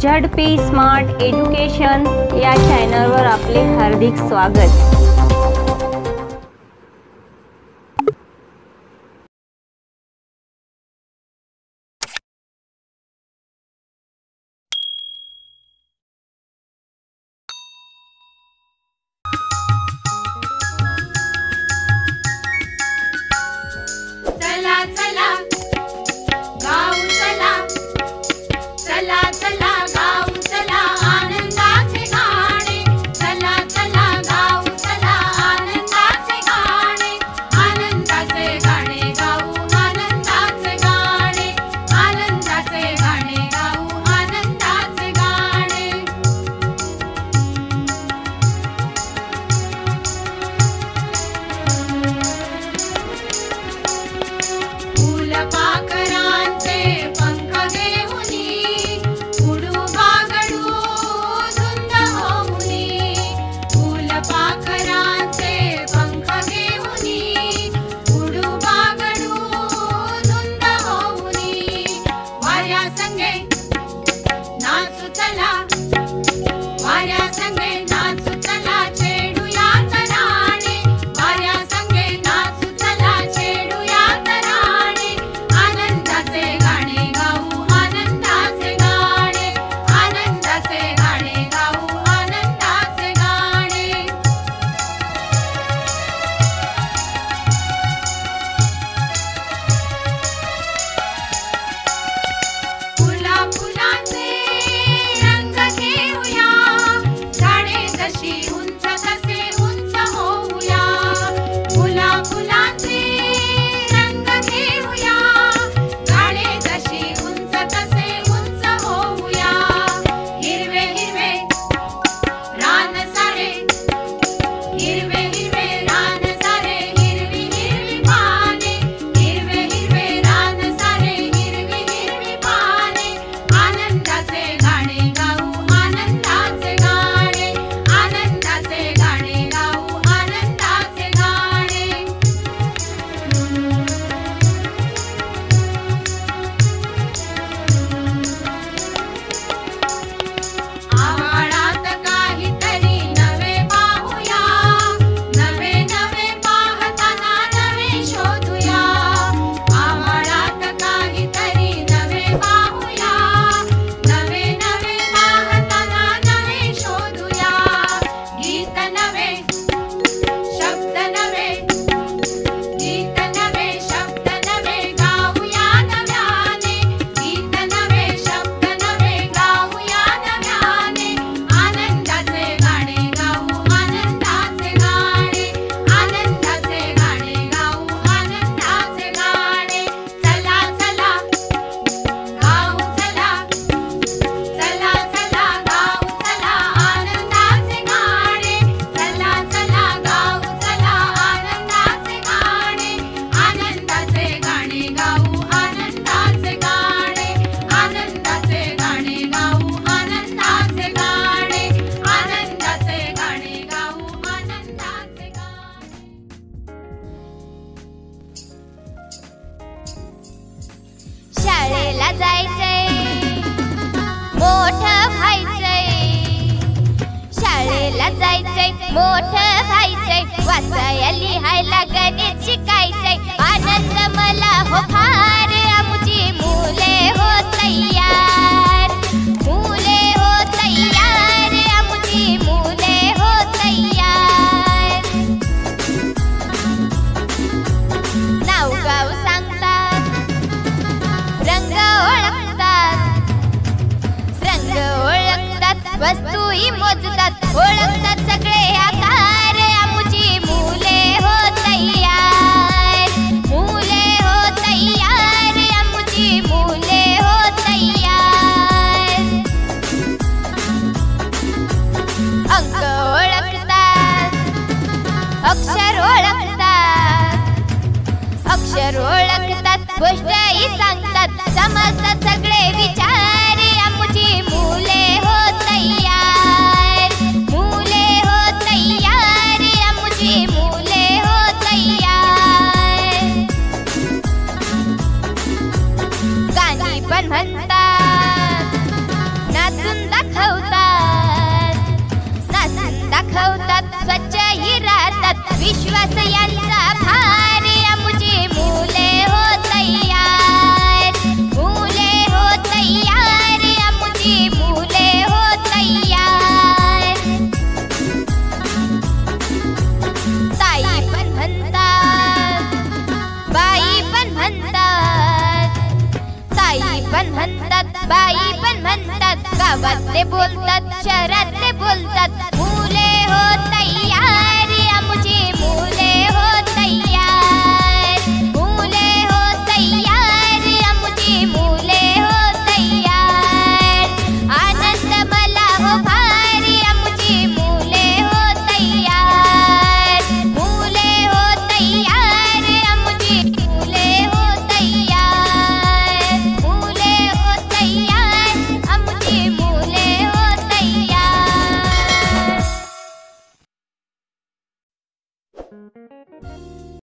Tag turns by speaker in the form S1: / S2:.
S1: झडपी smart education या चॅनलवर आपले हार्दिक स्वागत।
S2: मोठं व्हायचंय, वाचायला लिहायला गणित शिकायचंय, आनंद मला हो फार, आमची मुले हो तयार, मुले हो तयार, आमची मुले हो तयार। नाव गाव सांगतात, रंग ओळखतात, रंग ओळखतात, वस्तूही मोजतात, ओळखतात सगळे आकार, आमची मुले हो तयार, मुले हो तयार, आमची मुले हो तयार। अंक ओळखतात, अक्षर ओळखतात, अक्षर ओळखतात, गोष्टही सांगतात, समजतात सगळे विचार, आमची मुले हो तयार, मुले हो तयार, आमची मुले हो तयार। गाणी पण म्हणतात, नाचून विश्वास यांचा भार आमुची मुले हो तयार, मुले हो तयार, आमुची मुले हो तयार. ताई पण म्हणतात, बाई पण म्हणतात, ताई पण म्हणतात, बाई पण म्हणतात, गावातले बोलतात, शहरातले बोलतात, मुले हो तयार, आमुची मुले हो तयार, मुले हो तयार, आमुची मुले हो तयार. आनंद मला हो भारी, आमुची मुले हो तयार, मुले हो तयार, आमुची मुले हो तयार, मुले हो तयार, आमुची मुले हो तयार.